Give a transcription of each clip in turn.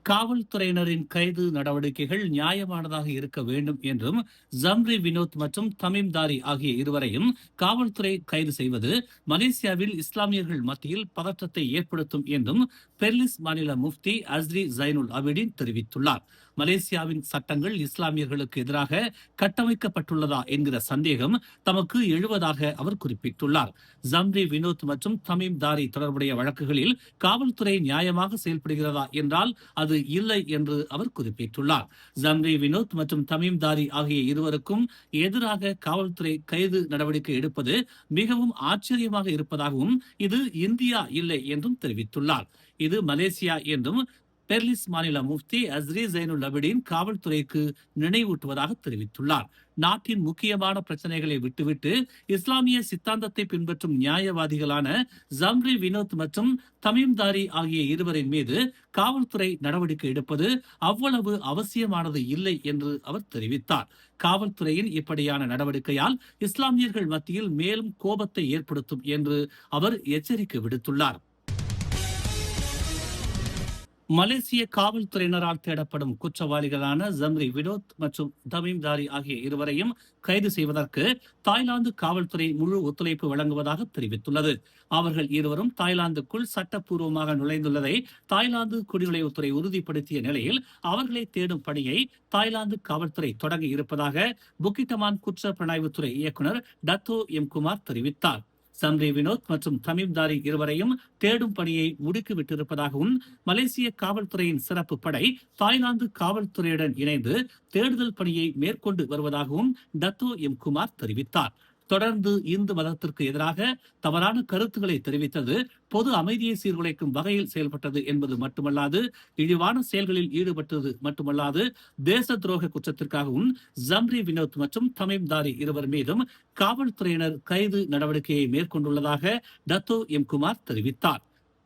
காவல்துறையினரின் கைது நடவடிக்கைகள் நியாயமானதாக இருக்க வேண்டும் என்றும், ஜம்ரி வினோத் மற்றும் தமீம் தாரி ஆகிய இருவரையும் காவல்துறை கைது செய்வது மலேசியாவில் இஸ்லாமியர்கள் மத்தியில் பதற்றத்தை ஏற்படுத்தும் என்றும் பெர்லிஸ் மாநில முஃப்தி அஸ்ரி ஜைனுல் அபிடின் தெரிவித்துள்ளார். மலேசியாவின் சட்டங்கள் இஸ்லாமியர்களுக்கு எதிராக கட்டமைக்கப்பட்டுள்ளதா என்கிற சந்தேகம் தமக்கு எழுவதாக அவர் குறிப்பிட்டுள்ளார். ஜம்ரி வினோத் மற்றும் தமீம் தாரி தொடர்புடைய வழக்குகளில் காவல்துறை நியாயமாக செயல்படுகிறதா என்றால் அது இல்லை என்று அவர் குறிப்பிட்டுள்ளார். ஜம்ரி வினோத் மற்றும் தமீம் தாரி ஆகிய இருவருக்கும் எதிராக காவல்துறை கைது நடவடிக்கை எடுப்பது மிகவும் ஆச்சரியமாக இருப்பதாகவும், இது இந்தியா இல்லை என்றும் தெரிவித்துள்ளார். இது மலேசியா என்றும் பெர்லிஸ் மாநில முஃப்தி அஸ்ரி ஜைனுல் அபிடின் காவல்துறைக்கு நினைவூட்டுவதாக தெரிவித்துள்ளார். நாட்டின் முக்கியமான பிரச்சனைகளை விட்டுவிட்டு இஸ்லாமிய சித்தாந்தத்தை பின்பற்றும் நியாயவாதிகளான ஜம்ரி வினோத் மற்றும் தமீம் தாரி ஆகிய இருவரின் மீது காவல்துறை நடவடிக்கை எடுப்பது அவ்வளவு அவசியமானது இல்லை என்று அவர் தெரிவித்தார். காவல்துறையின் இப்படியான நடவடிக்கையால் இஸ்லாமியர்கள் மத்தியில் மேலும் கோபத்தை ஏற்படுத்தும் என்று அவர் எச்சரிக்கை விடுத்துள்ளார். மலேசிய காவல்துறையினரால் தேடப்படும் குற்றவாளிகளான ஜம்ரி வினோத் மற்றும் தமீம் தாரி ஆகிய இருவரையும் கைது செய்வதற்கு தாய்லாந்து காவல்துறை முழு ஒத்துழைப்பு வழங்குவதாக தெரிவித்துள்ளது. அவர்கள் இருவரும் தாய்லாந்துக்குள் சட்டப்பூர்வமாக நுழைந்துள்ளதை தாய்லாந்து குடிநுழைவுத்துறை உறுதிப்படுத்திய நிலையில் அவர்களை தேடும் பணியை தாய்லாந்து காவல்துறை தொடங்கி இருப்பதாக புக்கிட்டமான் குற்ற புலனாய்வுத்துறை இயக்குநர் டத்தோ எம் குமார் தெரிவித்தார். ஜம்ரி வினோத் மற்றும் தமீம் தாரி இருவரையும் தேடும் பணியை முடுக்கிவிட்டிருப்பதாகவும், மலேசிய காவல்துறையின் சிறப்பு படை தாய்லாந்து காவல்துறையுடன் இணைந்து தேடுதல் பணியை மேற்கொண்டு வருவதாகவும் டத்தோ எம் குமார் தெரிவித்தார். தொடர்ந்து இந்து மதத்திற்கு எதிராக தவறான கருத்துக்களை தெரிவித்தது, பொது அமைதியை சீர்குலைக்கும் வகையில் செயல்பட்டது என்பது மட்டுமல்லாது, இழிவான செயல்களில் ஈடுபட்டது மட்டுமல்லாது, தேச துரோக குற்றத்திற்காகவும் ஜம்ரி வினோத் மற்றும் தமீம் தாரி இருவர் மீதும் காவல்துறையினர் கைது நடவடிக்கையை மேற்கொண்டுள்ளதாக டத்தோ எம் குமார் தெரிவித்தார்.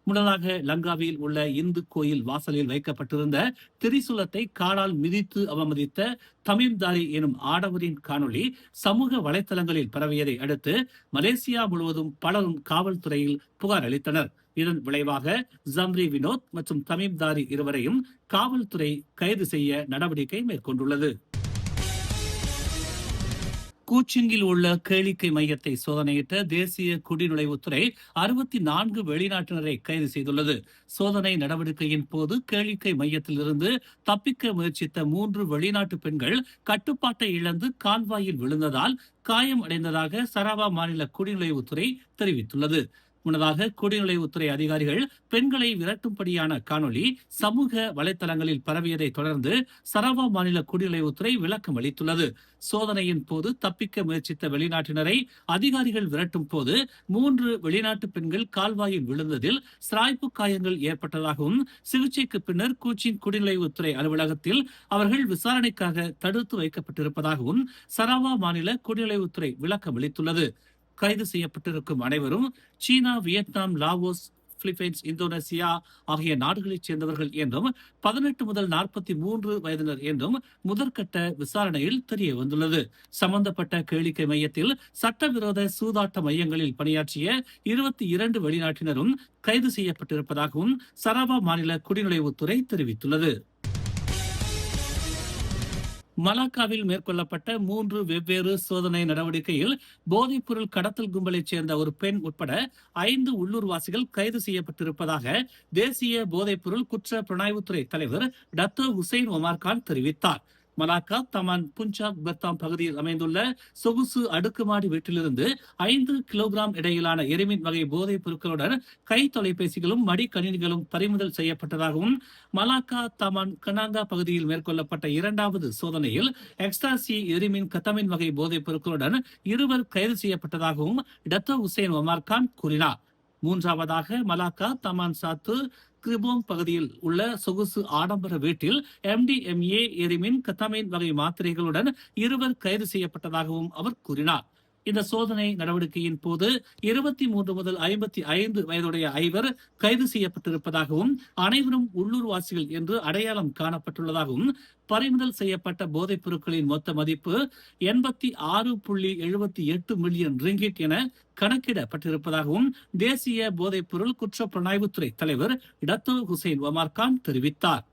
முன்னதாக லங்காவியில் உள்ள இந்து கோயில் வாசலில் வைக்கப்பட்டிருந்த திரிசூலத்தை காலால் மிதித்து அவமதித்த தமீம் தாரி எனும் ஆடவரின் காணொளி சமூக வலைதளங்களில் பரவியதை அடுத்து மலேசியா முழுவதும் பலரும் காவல்துறையில் புகார் அளித்தனர். இதன் விளைவாக ஜம்ரி வினோத் மற்றும் தமீம் தாரி இருவரையும் காவல்துறை கைது செய்ய நடவடிக்கை மேற்கொண்டுள்ளது. கூச்சிங்கில் உள்ள கேளிக்கை மையத்தை சோதனையிட்ட தேசிய குடிநுழைவுத்துறை 64 வெளிநாட்டினரை கைது செய்துள்ளது. சோதனை நடவடிக்கையின் போது கேளிக்கை மையத்திலிருந்து தப்பிக்க முயற்சித்த 3 வெளிநாட்டு பெண்கள் கட்டுப்பாட்டை இழந்து கால்வாயில் விழுந்ததால் காயம் அடைந்ததாக சரவா மாநில குடிநுழைவுத்துறை தெரிவித்துள்ளது. முன்னதாக குடிநுழைவுத்துறை அதிகாரிகள் பெண்களை விரட்டும்படியான காணொலி சமூக வலைதளங்களில் பரவியதை தொடர்ந்து சரவா மாநில குடிநுழைவுத்துறை விளக்கம் அளித்துள்ளது. சோதனையின் போது தப்பிக்க முயற்சித்த வெளிநாட்டினரை அதிகாரிகள் விரட்டும் போது 3 வெளிநாட்டு பெண்கள் கால்வாயில் விழுந்ததில் சிராய்ப்பு காயங்கள் ஏற்பட்டதாகவும், சிகிச்சைக்கு பின்னர் கூச்சின் குடிநுழைவுத்துறை அலுவலகத்தில் அவர்கள் விசாரணைக்காக தடுத்து வைக்கப்பட்டிருப்பதாகவும் சரவா மாநில குடிநுழைவுத்துறை விளக்கம் அளித்துள்ளது. கைது செய்யப்பட்டிருக்கும் அனைவரும் சீனா, வியட்நாம், லாவோஸ், பிலிப்பைன்ஸ், இந்தோனேசியா ஆகிய நாடுகளைச் சேர்ந்தவர்கள் என்றும் 18 முதல் 43 வயதினர் என்றும் முதற்கட்ட விசாரணையில் தெரிய வந்துள்ளது. சம்பந்தப்பட்ட கேளிக்கை மையத்தில் சட்டவிரோத சூதாட்ட மையங்களில் பணியாற்றிய 22 வெளிநாட்டினரும் கைது செய்யப்பட்டிருப்பதாகவும் சரவா மாநில குடிநுழைவுத்துறை தெரிவித்துள்ளது. மலாக்காவில் மேற்கொள்ளப்பட்ட 3 வெவ்வேறு சோதனை நடவடிக்கையில் போதைப் பொருள் கடத்தல் கும்பலைச் சேர்ந்த ஒரு பெண் உட்பட 5 உள்ளூர்வாசிகள் கைது செய்யப்பட்டிருப்பதாக தேசிய போதைப் பொருள் குற்ற புலனாய்வுத்துறை தலைவர் டத்தோ ஹுசைன் ஒமார் கான் தெரிவித்தார். மலாக்கா தமான் புஞ்சாக் பெர்தாம் பகுதியில் அமைந்துள்ள சொகுசு அடுக்குமாடி வீட்டிலிருந்து 5 கிலோகிராம் இடையிலான எரிமின் வகை போதைப் பொருட்களுடன் கை தொலைபேசிகளும் மடிக்கணினிகளும் பறிமுதல் செய்யப்பட்டதாகவும், மலாக்கா தமான் கனாங்கா பகுதியில் மேற்கொள்ளப்பட்ட 2வது சோதனையில் எக்ஸ்டாசி எரிமின் கத்தமின் வகை போதைப் பொருட்களுடன் 2 கைது செய்யப்பட்டதாகவும் டத்தோ ஹுசைன் ஒமார் கான் கூறினார். 3வதாக மலாக்கா தமான் சாத்து கிரிபோங் பகுதியில் உள்ள சொகுசு ஆடம்பர வீட்டில் MDMA எரிமின் கத்தமைன் வகை மாத்திரைகளுடன் 2 கைது செய்யப்பட்டதாகவும் அவர் கூறினார். இந்த சோதனை நடவடிக்கையின் போது 23 முதல் 55 வயதுடைய 5 கைது செய்யப்பட்டிருப்பதாகவும், அனைவரும் உள்ளூர்வாசிகள் என்று அடையாளம் காணப்பட்டுள்ளதாகவும், பறிமுதல் செய்யப்பட்ட போதைப் பொருட்களின் மொத்த மதிப்பு 86.78 மில்லியன் ரிங்கிட் என கணக்கிடப்பட்டிருப்பதாகவும் தேசிய போதைப் பொருள் குற்ற புலனாய்வுத்துறை தலைவர் டத்தோ ஹுசைன் ஒமார் கான் தெரிவித்தார்.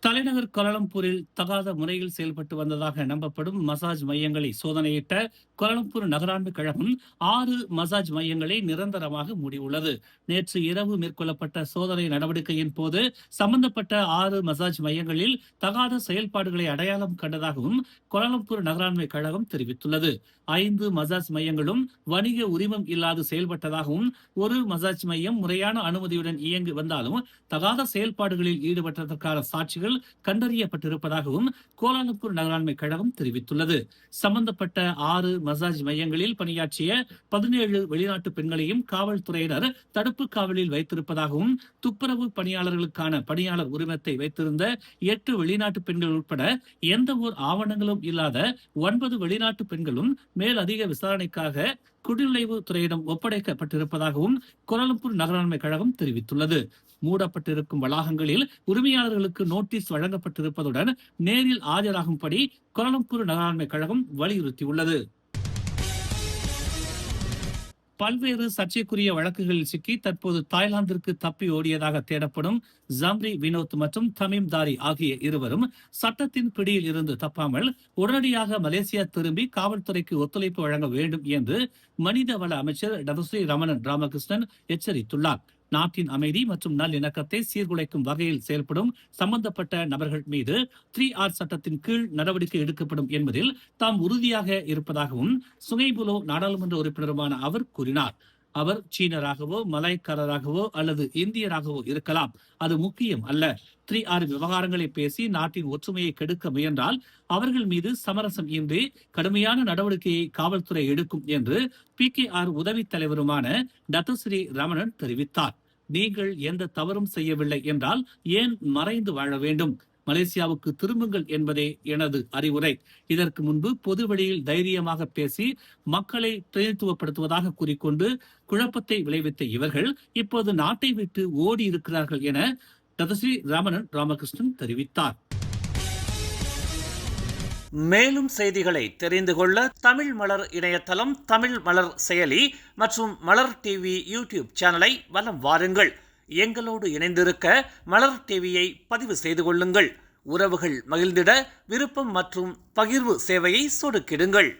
தலைநகர் கோலாலம்பூரில் தகாத முறையில் செயல்பட்டு வந்ததாக நம்பப்படும் மசாஜ் மையங்களை சோதனையிட்ட கோலாலம்பூர் நகராண்மை கழகம் 6 மசாஜ் மையங்களை நிரந்தரமாக மூடியுள்ளது. நேற்று இரவு மேற்கொள்ளப்பட்ட சோதனை நடவடிக்கையின் போது சம்பந்தப்பட்ட 6 மசாஜ் மையங்களில் தகாத செயல்பாடுகளை அடையாளம் கண்டதாகவும் கோலாலம்பூர் நகராண்மை கழகம் தெரிவித்துள்ளது. 5 மசாஜ் மையங்களும் வணிக உரிமம் இல்லாது செயல்பட்டதாகவும், ஒரு மசாஜ் மையம் முறையான அனுமதியுடன் இயங்கி வந்தாலும் தகாத செயல்பாடுகளில் ஈடுபட்டதற்கான சாட்சிகள் கண்டறியப்பட்டிருப்பதாகவும் கோலாலம்பூர் நகராண்மை கழகம் தெரிவித்துள்ளது. சம்பந்தப்பட்ட 6 மசாஜ் மையங்களில் பணியாற்றிய 17 வெளிநாட்டு பெண்களையும் காவல்துறையினர் தடுப்பு காவலில் வைத்திருப்பதாகவும், துப்புரவு பணியாளர்களுக்கான பணியாளர் உரிமத்தை வைத்திருந்த 8 வெளிநாட்டு பெண்கள் உட்பட எந்த ஒரு ஆவணங்களும் இல்லாத 9 வெளிநாட்டு பெண்களும் மேலதிக விசாரணைக்காக குடிநுழைவு துறையிடம் ஒப்படைக்கப்பட்டிருப்பதாகவும் கோலாலம்பூர் நகராண்மை கழகம் தெரிவித்துள்ளது. மூடப்பட்டிருக்கும் வளாகங்களில் உரிமையாளர்களுக்கு நோட்டீஸ் வழங்கப்பட்டிருப்பதுடன் நேரில் ஆஜராகும்படி கோலாலம்பூர் நகராண்மை கழகம் வலியுறுத்தியுள்ளது. பல்வேறு சர்ச்சைக்குரிய வழக்குகளில் சிக்கி தற்போது தாய்லாந்திற்கு தப்பி ஓடியதாக தேடப்படும் ஜம்ரி வினோத் மற்றும் தமீம் தாரி ஆகிய இருவரும் சட்டத்தின் பிடியில் இருந்து தப்பாமல் உடனடியாக மலேசியா திரும்பி காவல்துறைக்கு ஒத்துழைப்பு வழங்க வேண்டும் என்று மனிதவள அமைச்சர் டதஸ்ரீ ரமணன் ராமகிருஷ்ணன் எச்சரித்துள்ளார். நாட்டின் அமைதி மற்றும் நல்லிணக்கத்தை சீர்குலைக்கும் வகையில் செயல்படும் சம்பந்தப்பட்ட நபர்கள் மீது 3R சட்டத்தின் கீழ் நடவடிக்கை எடுக்கப்படும் என்பதில் தாம் உறுதியாக இருப்பதாகவும் சுங்கைபுலோ நாடாளுமன்ற உறுப்பினருமான அவர் கூறினார். அவர் சீனராகவோ மலாய்க்காரராகவோ அல்லது இந்தியராகவோ இருக்கலாம், அது முக்கியம் அல்ல. 3R விவகாரங்களை பேசி நாட்டின் ஒற்றுமையை கெடுக்க முயன்றால் அவர்கள் மீது சமரசம் இன்றி கடுமையான நடவடிக்கையை காவல்துறை எடுக்கும் என்று PKR உதவி தலைவருமான டத்தஸ்ரீ ரமணன் தெரிவித்தார். நீங்கள் எந்த தவறும் செய்யவில்லை என்றால் ஏன் மறைந்து வாழ வேண்டும்? மலேசியாவுக்கு திரும்புங்கள் என்பதே எனது அறிவுரை. இதற்கு முன்பு பொது வழியில் தைரியமாக பேசி மக்களை பிரதிநிதித்துவப்படுத்துவதாக கூறிக்கொண்டு குழப்பத்தை விளைவித்த இவர்கள் இப்போது நாட்டை விட்டு ஓடி இருக்கிறார்கள் என டதஸ்ரீ ரமணன் ராமகிருஷ்ணன் தெரிவித்தார். மேலும் செய்திகளை தெரிந்து கொள்ள தமிழ் மலர் இணையதளம், தமிழ் மலர் செயலி மற்றும் மலர் டிவி யூடியூப் சேனலை வலம் வாருங்கள். எங்களோடு இணைந்திருக்க மலர் டிவியை பதிவு செய்து கொள்ளுங்கள். உறவுகள் மகிழ்ந்திட விருப்பம் மற்றும் பகிர்வு சேவையை சொடுக்கிடுங்கள்.